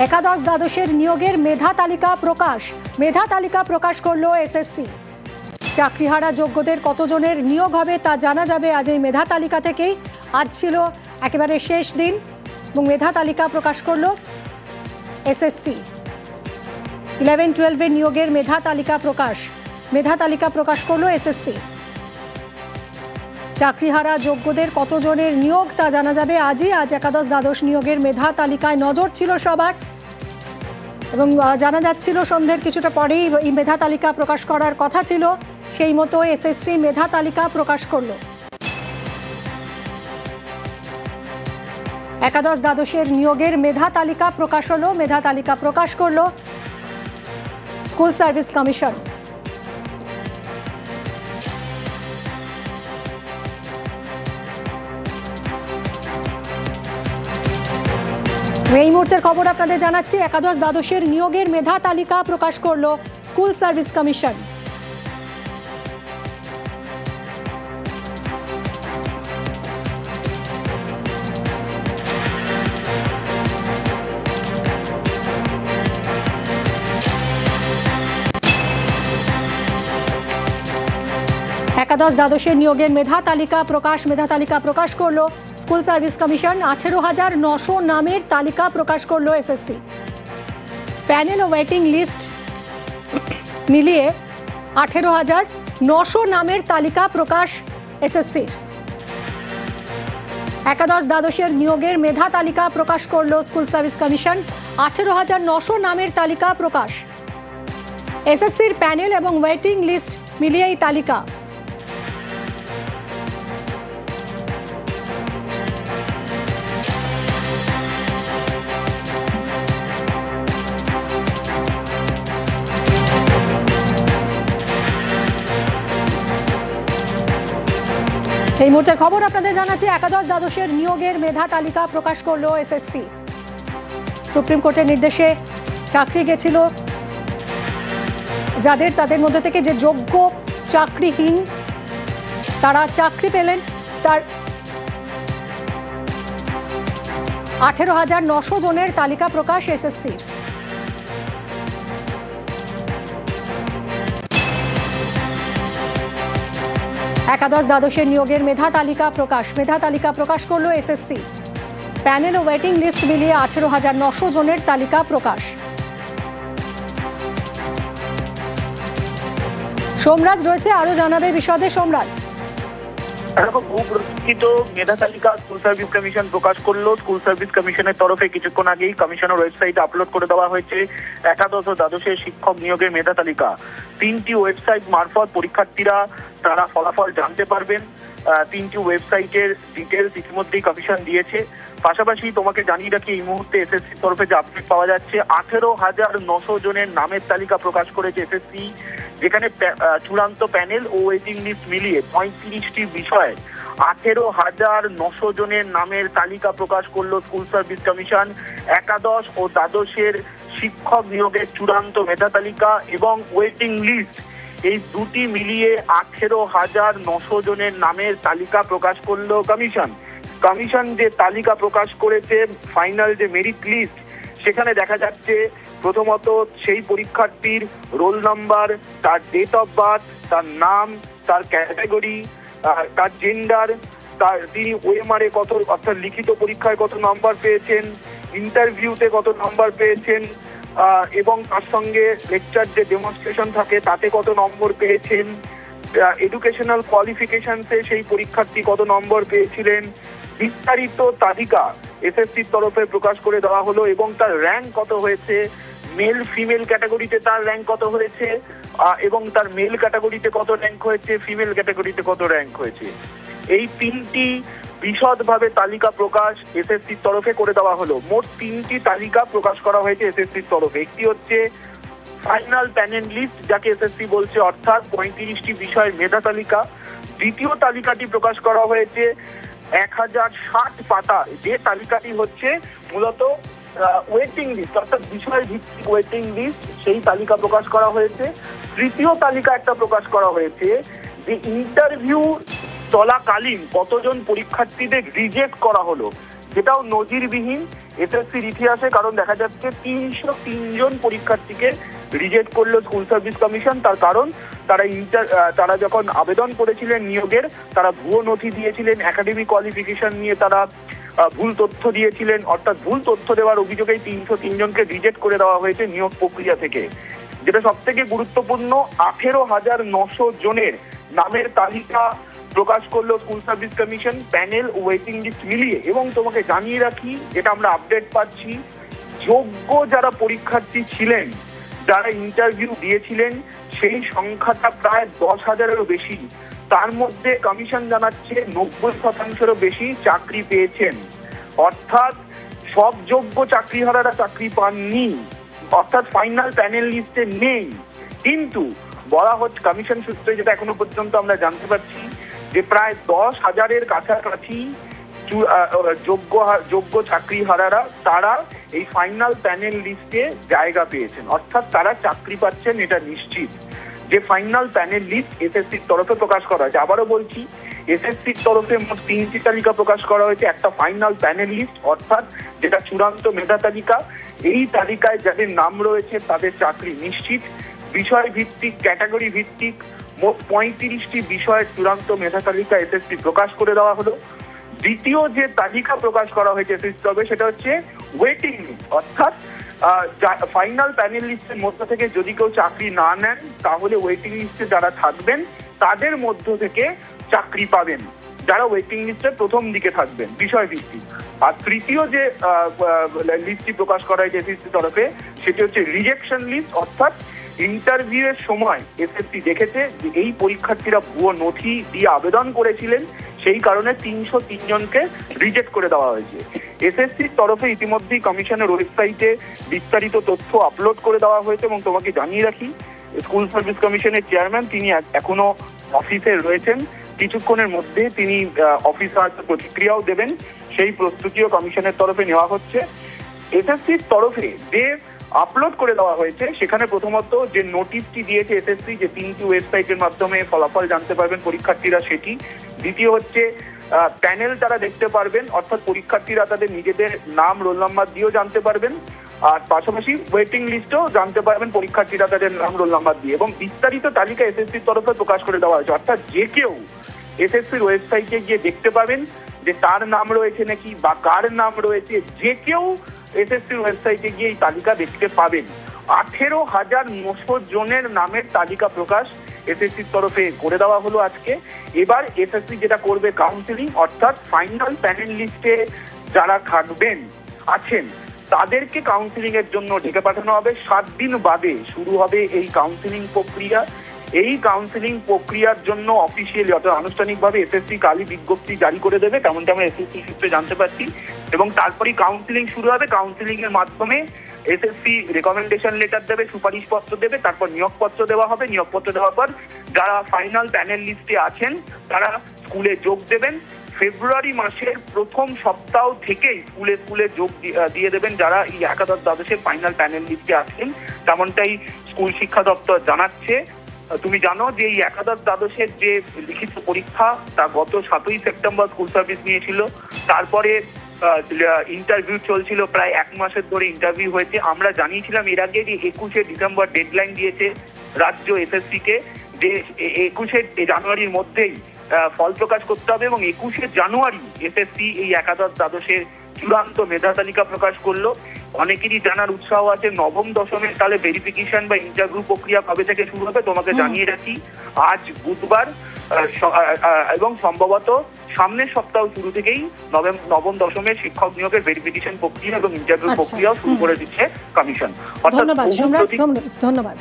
একাদশ দ্বাদশের নিয়োগের মেধা তালিকা প্রকাশ করলো এসএসসি। চাকরিহারা যোগ্যদের কতজনের নিয়োগ হবে তা জানা যাবে আজ এই মেধা তালিকা থেকেই। আজ ছিল একেবারে শেষ দিন এবং মেধা তালিকা প্রকাশ করলো এসএসসি। 11-12 নিয়োগের মেধা তালিকা প্রকাশ করলো এসএসসি। চাকরিহারা যোগ্যদের কতজনের নিয়োগ তা জানা যাবে আজই। আজ একাদশ দ্বাদশ নিয়োগের মেধা তালিকায় নজর ছিল সবার এবং জানা যাচ্ছিল সন্ধ্যের কিছুটা পরেই এই মেধা তালিকা প্রকাশ করার কথা ছিল। সেই মতো এসএসসি মেধা তালিকা প্রকাশ করলো। একাদশ দ্বাদশের নিয়োগের মেধা তালিকা প্রকাশ হলো। মেধা তালিকা প্রকাশ করলো স্কুল সার্ভিস কমিশন। এই মুহূর্তের খবর আপনাদের জানাচ্ছি, একাদশ দ্বাদশের নিয়োগের মেধা তালিকা প্রকাশ করলো স্কুল সার্ভিস কমিশন। একাদশ দ্বাদশের নিয়োগের মেধা তালিকা প্রকাশ করলো স্কুল সার্ভিস কমিশন। 18,900 নামের তালিকা প্রকাশ করলো এসএসসি। প্যানেল ও ওয়েটিং লিস্ট মিলিয়ে 18,900 নামের তালিকা প্রকাশ এসএসসির। একাদশ দ্বাদশের নিয়োগের মেধা তালিকা প্রকাশ করলো স্কুল সার্ভিস কমিশন। 18,900 নামের তালিকা প্রকাশ। এসএসসির প্যানেল এবং ওয়েটিং লিস্ট মিলিয়ে এই তালিকা। এই মুহূর্তের খবর আপনাদের জানাচ্ছি, একাদশ দ্বাদশের নিয়োগের মেধা তালিকা প্রকাশ করলো এসএসসি। সুপ্রিম কোর্টের নির্দেশে চাকরি গেছিল তাদের মধ্যে থেকে যে যোগ্য চাকরিহীন তারা চাকরি পেলেন, তার 18,900 জনের তালিকা প্রকাশ এসএসসির। একাদশ দ্বাদশের নিয়োগের মেধা তালিকা প্রকাশ করলো এসএসসি। প্যানেল ও ওয়েটিং লিস্ট মিলিয়ে 18,900 জনের তালিকা প্রকাশ। সোমরাজ রয়েছে, আরো জানাবে বিশদে। সোমরাজ, এরকম বহুপ্রতীক্ষিত মেধা তালিকা স্কুল সার্ভিস কমিশন প্রকাশ করলো। স্কুল সার্ভিস কমিশনের তরফে কিছুক্ষণ আগেই কমিশনের ওয়েবসাইটে আপলোড করে দেওয়া হয়েছে একাদশ ও দ্বাদশের শিক্ষক নিয়োগের মেধা তালিকা। 3টি ওয়েবসাইট মারফত পরীক্ষার্থীরা তারা ফলাফল জানতে পারবেন। 3টি ওয়েবসাইটের ডিটেলস ইতিমধ্যেই কমিশন দিয়েছে। পাশাপাশি তোমাকে জানিয়ে রাখি, এই মুহূর্তে এসএসসির তরফে যে আপডেট পাওয়া যাচ্ছে, 18,900 জনের নামের তালিকা প্রকাশ করেছে এসএসসি, যেখানে চূড়ান্ত প্যানেল ও ওয়েটিং লিস্ট মিলিয়ে 35টি বিষয়ে 18,900 জনের নামের তালিকা প্রকাশ করলো স্কুল সার্ভিস কমিশন। একাদশ ও দ্বাদশের শিক্ষক নিয়োগের চূড়ান্ত মেধা তালিকা এবং ওয়েটিং লিস্ট, এই দুটি মিলিয়ে 18,900 জনের নামের তালিকা প্রকাশ করলো কমিশন যে তালিকা প্রকাশ করেছে, ফাইনাল যে মেরিট লিস্ট, সেখানে দেখা যাচ্ছে প্রথমত সেই পরীক্ষার্থীর রোল নাম্বার, তার ডেট অফ বার্থ, তার নাম, তার ক্যাটাগরি, তার জেন্ডার, তিনি ওএমআর কত অর্থাৎ লিখিত পরীক্ষায় কত নাম্বার পেয়েছেন, ইন্টারভিউতে কত নাম্বার পেয়েছেন, এবং তার সঙ্গে লেকচার যে ডেমনস্ট্রেশন থাকে তাতে কত নম্বর পেয়েছেন, এডুকেশনাল কোয়ালিফিকেশনসে সেই পরীক্ষার্থী কত নম্বর পেয়েছিলেন, বিস্তারিত তালিকা এসএসসির তরফে প্রকাশ করে দেওয়া হলো এবং তার র্যাঙ্ক কত হয়েছে, মেল ফিমেল ক্যাটাগরিতে তার র্যাঙ্ক কত হয়েছে এবং তার মেল ক্যাটাগরিতে কত র্যাঙ্ক হয়েছে, ফিমেল ক্যাটাগরিতে কত র্যাঙ্ক হয়েছে। এই 3টি বিশদভাবে তালিকা প্রকাশ এসএসসির তরফে করে দেওয়া হলো। মোট 3টি তালিকা প্রকাশ করা হয়েছে এসএসসির তরফে। একটি হচ্ছে ফাইনাল প্যানেল লিস্ট, যাকে এসএসসি বলছে, অর্থাৎ 35টি বিষয়ের মেধা তালিকা। দ্বিতীয় তালিকাটি প্রকাশ করা হয়েছে 1060 পাতা, যে তালিকাটি হচ্ছে মূলত ওয়েটিং লিস্ট, অর্থাৎ বিষয় ভিত্তিক ওয়েটিং লিস্ট, সেই তালিকা প্রকাশ করা হয়েছে। তৃতীয় তালিকা একটা প্রকাশ করা হয়েছে যে ইন্টারভিউ চলাকালীন কতজন পরীক্ষার্থীদের রিজেক্ট করা হলো, যেটাও নজিরবিহীন। এসএসসির ইতিহাসে, কারণ দেখা যাচ্ছে 303 জন পরীক্ষার্থীকে রিজেক্ট করলো স্কুল সার্ভিস কমিশন। তার কারণ তারা যখন আবেদন করেছিলেন নিয়োগের, তারা ভুয়ো নথি দিয়েছিলেন, একাডেমিক কোয়ালিফিকেশন নিয়ে তারা ভুল তথ্য দিয়েছিলেন। অর্থাৎ ভুল তথ্য দেওয়ার অভিযোগেই 303 জনকে রিজেক্ট করে দেওয়া হয়েছে নিয়োগ প্রক্রিয়া থেকে। যেটা সব থেকে গুরুত্বপূর্ণ, 18,900 জনের নামের তালিকা প্রকাশ করলো school service commission, panel waiting list মিলিয়ে। এবং তোমাকে জানিয়ে রাখি, যেটা আমরা আপডেট পাচ্ছি, যোগ্য যারা পরীক্ষার্থী ছিলেন, যারা ইন্টারভিউ দিয়েছিলেন, সেই সংখ্যাটা প্রায় 10,000-এরও বেশি। তার মধ্যে কমিশন জানাচ্ছে 90%-এরও বেশি চাকরি পেয়েছেন। অর্থাৎ সব যোগ্য চাকরিহারারা চাকরি পাননি, অর্থাৎ ফাইনাল প্যানেল লিস্টে নেই। কিন্তু বলা হচ্ছে কমিশন সূত্রে, যেটা এখনো পর্যন্ত আমরা জানতে পারছি, যে প্রায় 10,000-এর কাছাকাছি যোগ্য চাকরিহারারা তারা এই ফাইনাল প্যানেল লিস্টে জায়গা পেয়েছেন। অর্থাৎ তারা চাকরি পাচ্ছেন, এটা নিশ্চিত। যে ফাইনাল প্যানেল লিস্ট এসএসসির তরফে প্রকাশ করা হয়েছে। আবারও বলছি, এসএসসির তরফে মোট 3টি তালিকা প্রকাশ করা হয়েছে। একটা ফাইনাল প্যানেল লিস্ট, অর্থাৎ যেটা চূড়ান্ত মেধা তালিকা। এই তালিকায় যাদের নাম রয়েছে তাদের চাকরি নিশ্চিত। বিষয় ভিত্তিক, ক্যাটাগরি ভিত্তিক মোট 35টি বিষয়ের চূড়ান্ত মেধা তালিকা এসএসসি প্রকাশ করে দেওয়া হলো। দ্বিতীয় যে তালিকা প্রকাশ করা হয়েছে এসএসসি তবে, সেটা হচ্ছে ওয়েটিং লিস্ট। অর্থাৎ ফাইনাল প্যানেল লিস্টের মধ্য থেকে যদি কেউ চাকরি না নেন, তাহলে ওয়েটিং লিস্টে যারা থাকবেন তাদের মধ্য থেকে চাকরি পাবেন, যারা ওয়েটিং লিস্টের প্রথম দিকে থাকবেন, বিষয় ভিত্তিক। আর তৃতীয় যে লিস্টটি প্রকাশ করা হয়েছে এসএসসি তরফে, সেটি হচ্ছে রিজেকশন লিস্ট। অর্থাৎ ইন্টারভিউ এর সময় এসএসসি দেখেছে যে এই পরীক্ষার্থীরা ভুয়ো নথি দিয়ে আবেদন করেছিলেন, সেই কারণে 303 জনকে রিজেক্ট করে দেওয়া হয়েছে। এসএসসির তরফে ইতিমধ্যেই কমিশনের ওয়েবসাইটে বিস্তারিত তথ্য আপলোড করে দেওয়া হয়েছে। এবং তোমাকে জানিয়ে রাখি, স্কুল সার্ভিস কমিশনের চেয়ারম্যান তিনি এখনো অফিসে রয়েছেন। কিছুক্ষণের মধ্যে তিনি অফিসে হয়তো প্রতিক্রিয়াও দেবেন, সেই প্রস্তুতিও কমিশনের তরফে নেওয়া হচ্ছে। এসএসসির তরফে যে আপলোড করে দেওয়া হয়েছে, সেখানে প্রথমত যে নোটিশটি দিয়েছে এসএসসি, যে 3টি ওয়েবসাইটের মাধ্যমে ফলাফল জানতে পারবেন পরীক্ষার্থীরা, সেটি। দ্বিতীয় হচ্ছে প্যানেল তারা দেখতে পারবেন, অর্থাৎ পরীক্ষার্থীরা তাদের নিজেদের নাম, রোল নাম্বার দিয়েও জানতে পারবেন। আর পাশাপাশি ওয়েটিং লিস্টও জানতে পারবেন পরীক্ষার্থীরা তাদের নাম, রোল নাম্বার দিয়ে। এবং বিস্তারিত তালিকা এসএসসির তরফে প্রকাশ করে দেওয়া হয়েছে। অর্থাৎ যে কেউ এসএসসির ওয়েবসাইটে গিয়ে দেখতে পাবেন যে তার নাম রয়েছে নাকি বা কার নাম রয়েছে, যে কেউ এসএসসির ওয়েবসাইটে গিয়ে এই তালিকা দেখতে পাবেন। 18,900 জনের নামের তালিকা প্রকাশ এসএসসির তরফে করে দেওয়া হলো আজকে। এবার এসএসসি যেটা করবে, কাউন্সিলিং, অর্থাৎ ফাইনাল প্যানেল লিস্টে যারা থাকবেন আছেন তাদেরকে কাউন্সিলিং এর জন্য ডেকে পাঠানো হবে। 7 দিন বাদে শুরু হবে এই কাউন্সিলিং প্রক্রিয়া। এই কাউন্সিলিং প্রক্রিয়ার জন্য অফিসিয়ালি, অর্থাৎ আনুষ্ঠানিকভাবে এসএসসি কালই বিজ্ঞপ্তি জারি করে দেবে, তেমনটা আমরা এসএসসি সূত্রে জানতে পারছি। এবং তারপরেই কাউন্সিলিং শুরু হবে। কাউন্সিলিং এর মাধ্যমে এসএসসি রেকমেন্ডেশন লেটার দেবে, সুপারিশপত্র দেবে, তারপর নিয়োগপত্র দেওয়া হবে। নিয়োগপত্র দেওয়ার পর যারা ফাইনাল প্যানেল লিস্টে আছেন তারা স্কুলে যোগ দেবেন। ফেব্রুয়ারি মাসের প্রথম সপ্তাহ থেকেই স্কুলে যোগ দিয়ে দেবেন যারা এই একাদশ দ্বাদশের ফাইনাল প্যানেল লিস্টে আছেন, তেমনটাই স্কুল শিক্ষা দপ্তর জানাচ্ছে। তুমি জানো যে এই একাদশ দ্বাদশের যে লিখিত পরীক্ষা, তা গত 7ই সেপ্টেম্বর স্কুল সার্ভিস নিয়েছিল। তারপরে ইন্টারভিউ চলছিল, প্রায় 1 মাসের ধরে ইন্টারভিউ হয়েছে। আমরা জানিয়েছিলাম এর আগে যে 21শে ডিসেম্বর ডেডলাইন দিয়েছে রাজ্য এসএসসি কে, যে 21শে জানুয়ারির মধ্যেই ফল প্রকাশ করতে হবে। এবং 21শে জানুয়ারি এসএসসি এই একাদশ দ্বাদশের চূড়ান্ত মেধা তালিকা প্রকাশ করলো। অনেকেরই জানার উৎসাহ আছে নবম দশমের তাহলে ভেরিফিকেশন বা ইন্টারভিউ প্রক্রিয়া কবে থেকে শুরু হবে। তোমাকে জানিয়ে রাখি, আজ বুধবার এবং সম্ভবত সামনের সপ্তাহ শুরু থেকেই নবম দশমের শিক্ষক নিয়োগের ভেরিফিকেশন প্রক্রিয়া এবং ইন্টারভিউ প্রক্রিয়াও শুরু করে দিচ্ছে কমিশন। ধন্যবাদ।